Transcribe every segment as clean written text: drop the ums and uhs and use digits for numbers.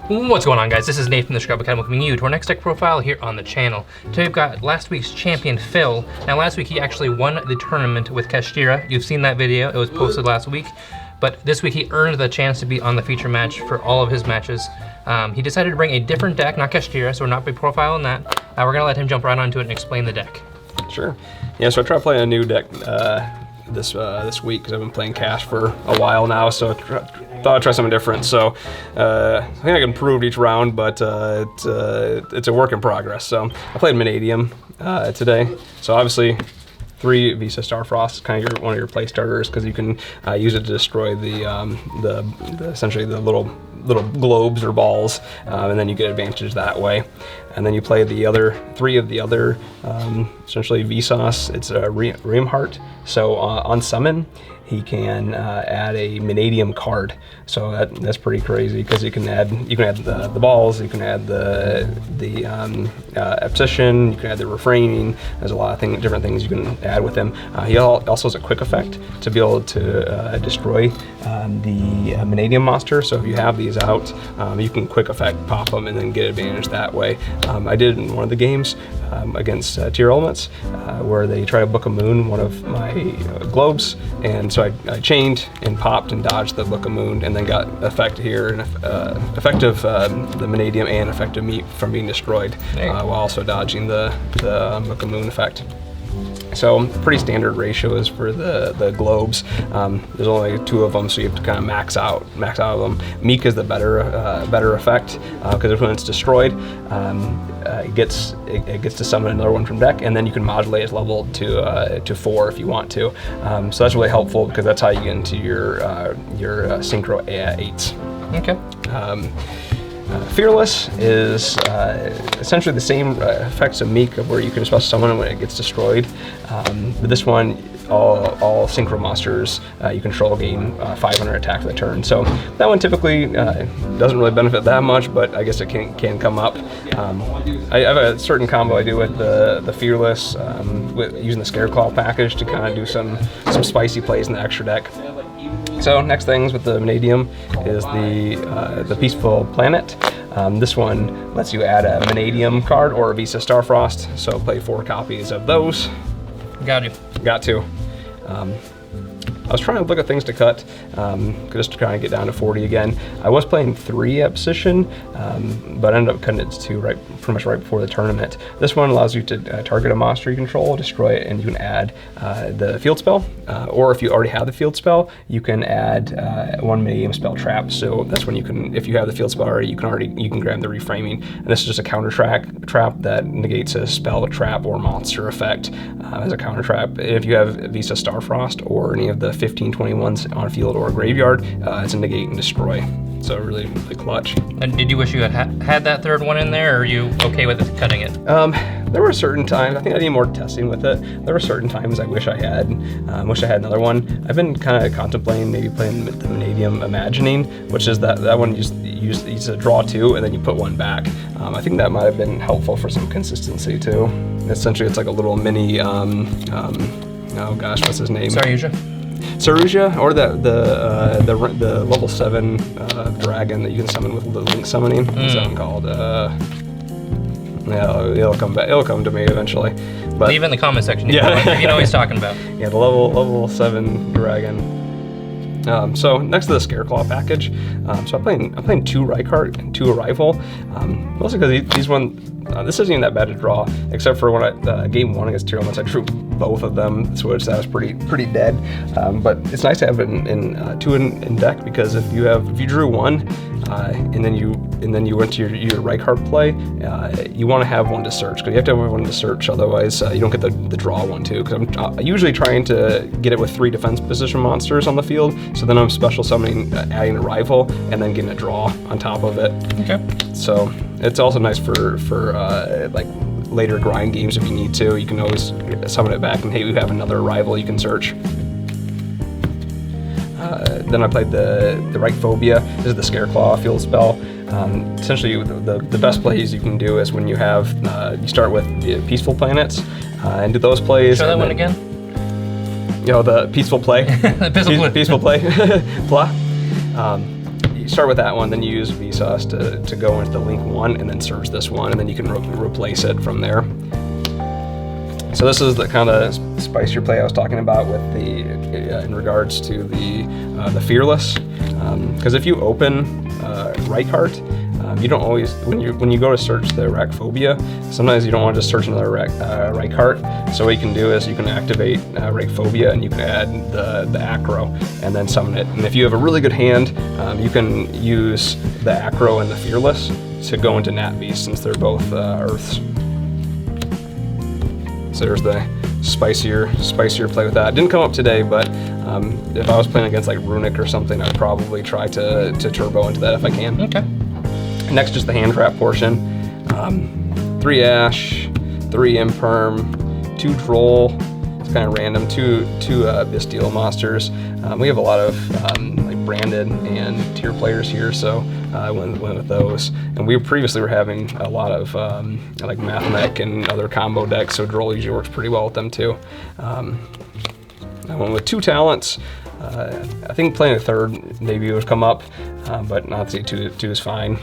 What's going on, guys? This is Nathan the Scrub Academy welcoming you to our next deck profile here on the channel. Today we've got last week's champion, Phil. Now last week he actually won the tournament with Kashtira. You've seen that video, it was posted last week. But this week he earned the chance to be on the feature match for all of his matches. He decided to bring a different deck, not Kashtira, so we're not big profiling that. We're gonna let him jump right onto it and explain the deck. Sure. Yeah, so I tried playing a new deck this week because I've been playing Cash for a while now, so thought I'd try something different. So I think I can improve each round, but it's a work in progress. So I played Mannadium today. So obviously 3 Visa Starfrost, kind of one of your play starters, because you can use it to destroy the essentially the little globes or balls, and then you get advantage that way. And then you play the other 3 of the other essentially Vsauce. It's a Reamheart. So on summon, he can add a Mannadium card. So that's pretty crazy because you can add the balls, you can add the Obsession, you can add the Refraining. There's a lot of different things you can add with him. He also has a quick effect to be able to destroy the Mannadium monster. So if you have these out, you can quick effect pop them and then get advantage that way. I did in one of the games against Tier Elements where they try to book a moon, one of my globes, and so I chained and popped and dodged the Book of Moon, and then got effect here and effective the Mannadium and effective meat from being destroyed, while also dodging the Book of Moon effect. So pretty standard ratios for the globes. There's only 2 of them, so you have to kind of max out of them. Meek is the better effect because when it's destroyed, it gets to summon another one from deck, and then you can modulate its level to 4 if you want to. So that's really helpful because that's how you get into your synchro 8s. Okay. Fearless is essentially the same effects of Meek, of where you can special summon when it gets destroyed. But this one, all synchro monsters you control gain 500 attack for the turn. So that one typically doesn't really benefit that much, but I guess it can come up. I have a certain combo I do with the Fearless, using the Scareclaw package to kind of do some spicy plays in the extra deck. So next things with the Mannadium is the Peaceful Planet. This one lets you add a Mannadium card or a Visa Starfrost, so play 4 copies of those. Got to. I was trying to look at things to cut, just to kind of get down to 40 again. I was playing 3 Obsession, but I ended up cutting it to 2 pretty much right before the tournament. This one allows you to target a monster you control, destroy it, and you can add the field spell, or if you already have the field spell, you can add 1 Mannadium spell trap. So that's when you can, if you have the field spell already, you can grab the Reframing, and this is just a counter trap that negates a spell, trap, or monster effect as a counter trap. If you have Visa Starfrost or any of the 15/21s on field or graveyard, it's a negate and destroy. So really clutch. And did you wish you had that 3rd one in there, or are you okay with it, cutting it? There were certain times, I think I need more testing with it. There were certain times I wish I had another one. I've been kind of contemplating maybe playing the Mannadium Imagining, which is that one you use a draw 2 and then you put 1 back. I think that might have been helpful for some consistency too. Essentially it's like a little mini, oh gosh, what's his name? Saruja, or the level 7 dragon that you can summon with the link summoning. What's that one called? Yeah, it'll come back. It'll come to me eventually. But leave it in the comment section. You know what he's talking about. Yeah, the level 7 dragon. So next to the Scareclaw package, so I'm playing 2 Rykart and 2 Arrival, mostly because this isn't even that bad to draw, except for when game 1 against Tier Elements, I drew both of them, so that was pretty dead. But it's nice to have it in 2 in deck, because if you drew 1 and then you went to your Rykart play, you want to have 1 to search, because you have to have 1 to search, otherwise you don't get the draw 1 too. Because I'm usually trying to get it with 3 defense position monsters on the field, so then I'm special summoning, adding a rival, and then getting a draw on top of it. Okay. So it's also nice for like later grind games if you need to. You can always summon it back, and hey, we have another rival you can search. Then I played the Right Phobia. This is the Scareclaw field spell. Essentially, the best plays you can do is when you have you start with the Peaceful Planets and do those plays. Show that one again. You know, the Peaceful Play. The Peaceful Play. Peaceful Play. Blah. you start with that one, then you use Vsauce to go into the link one and then search this one, and then you can replace it from there. So this is the kind of spicier play I was talking about with the in regards to the Fearless, because if you open Reichardt, you don't always, when you go to search the Rakphobia, sometimes you don't want to just search another Reichardt. So what you can do is you can activate Rakphobia, and you can add the Acro and then summon it. And if you have a really good hand, you can use the Acro and the Fearless to go into Nat Beast, since they're both Earths. So there's the spicier play with that. It didn't come up today, but if I was playing against like Runic or something, I'd probably try to turbo into that if I can. Okay. Next, just the hand trap portion. 3 Ash, 3 Imperm, 2 Troll. It's kind of random. 2 Bestial monsters. We have a lot of like branded and tier players here, so I went with those. And we previously were having a lot of like Math Mech and other combo decks, so Droll usually works pretty well with them too. I went with 2 talents. I think playing a third maybe would come up, but not the 2 is fine.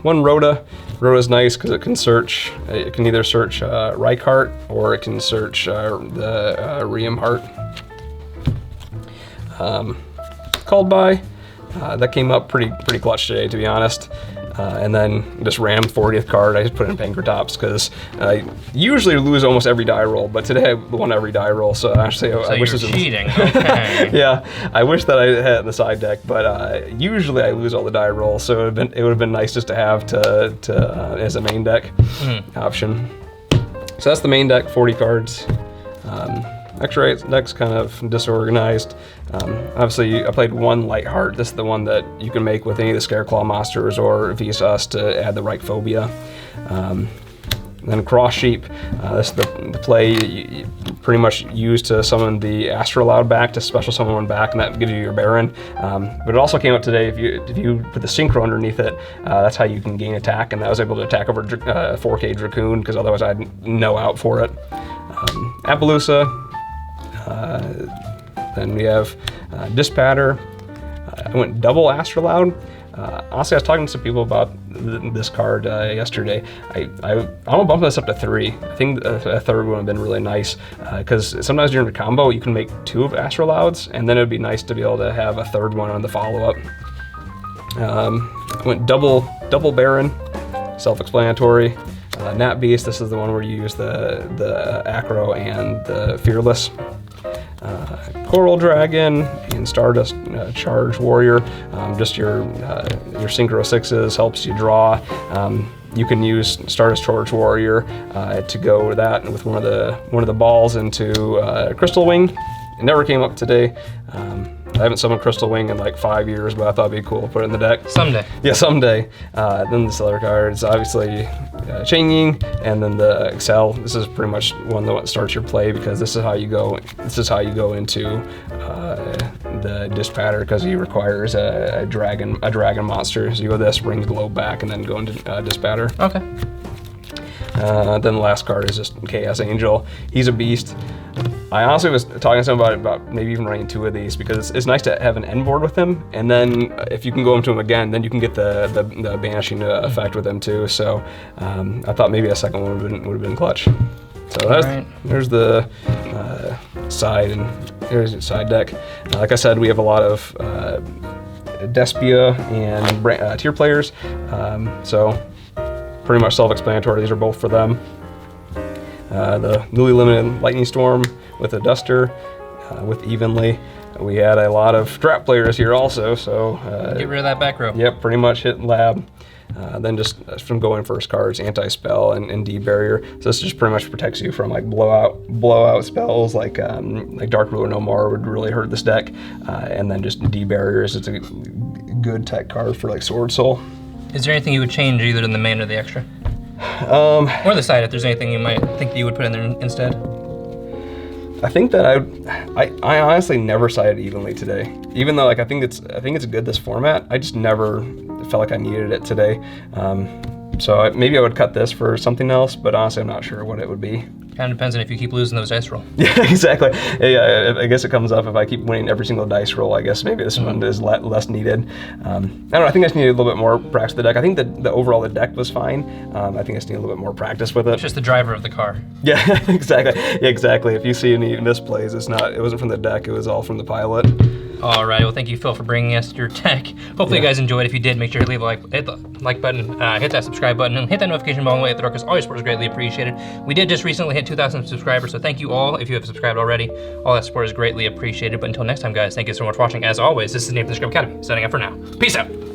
1 Rhoda. Rhoda's nice because it can search. It can either search Reichardt or it can search the Riemhart. Called by. That came up pretty clutch today, to be honest. And then just ram 40th card. I just put it in Banker Tops because I usually lose almost every die roll, but today I won every die roll. So actually, I wish this was cheating. Okay. Yeah, I wish that I had the side deck, but usually I lose all the die rolls. So it would have been nice just to have as a main deck option. So that's the main deck, 40 cards. Extra deck's kind of disorganized. Obviously, I played 1 Lightheart. This is the one that you can make with any of the Scareclaw monsters or Vsauce to add the Reichphobia. Then Cross Sheep. This is the play you pretty much use to summon the Astrolaud back, to special summon one back, and that gives you your Baron. But it also came up today, if you put the Synchro underneath it, that's how you can gain attack, and I was able to attack over 4K Dracoon, because otherwise I had no out for it. Appaloosa. Then we have Dispatter. I went double Astrolaud. Honestly, I was talking to some people about this card yesterday. I'm gonna bump this up to 3. I think a third would have been really nice, because sometimes during the combo you can make 2 of Astrolauds, and then it would be nice to be able to have a third one on the follow-up. I went double Baron, self-explanatory. Nat Beast. This is the one where you use the Acro and the Fearless. Coral Dragon and Stardust Charge Warrior. Just your Synchro 6s helps you draw. You can use Stardust Charge Warrior to go with that with one of the balls into Crystal Wing. It never came up today. I haven't summoned Crystal Wing in like 5 years, but I thought it'd be cool to put it in the deck. Someday. Yeah, someday. Then the other cards, obviously Chain Ying, and then the Excel. This is pretty much one that starts your play, because this is how you go. This is how you go into the Dispatter, because he requires a dragon monster. So you go this, bring Globe back, and then go into Dispatter. Okay. Then the last card is just Chaos Angel. He's a beast. I honestly was talking to someone about maybe even running 2 of these, because it's nice to have an end board with him, and then if you can go into him again, then you can get the banishing effect with him too. So I thought maybe a second one would have been clutch. So there's the side, and here's the side deck. Like I said, we have a lot of Despia and tier players, so pretty much self-explanatory. These are both for them. The newly limited Lightning Storm with a Duster, with Evenly. We had a lot of Trap players here also, so... get rid of that back row. Yep, pretty much hit Lab. Then just from going first cards, Anti-Spell and D-Barrier. So this just pretty much protects you from like blowout spells, like Dark Ruler No More would really hurt this deck. And then just D-Barriers, it's a good tech card for like Sword Soul. Is there anything you would change either in the main or the extra? Or the side, if there's anything you might think that you would put in there instead. I think that I honestly never sided evenly today. Even though like I think it's good, this format, I just never felt like I needed it today. So maybe I would cut this for something else, but honestly I'm not sure what it would be. Kind of depends on if you keep losing those dice roll. Yeah, exactly. Yeah, I guess it comes up if I keep winning every single dice roll. I guess maybe this one is less needed. I don't know. I think I just need a little bit more practice with the deck. I think the overall the deck was fine. I think I just need a little bit more practice with it. It's just the driver of the car. Yeah, exactly. Yeah, exactly. If you see any misplays, it wasn't from the deck. It was all from the pilot. All right, well, thank you, Phil, for bringing us your tech. Hopefully you guys enjoyed. If you did, make sure to leave a like, hit the like button, hit that subscribe button, and hit that notification bell on the way at the door, because all your support is greatly appreciated. We did just recently hit 2,000 subscribers, so thank you all if you have subscribed already. All that support is greatly appreciated. But until next time, guys, thank you so much for watching. As always, this is Nathan the Scrub Academy, signing out for now. Peace out.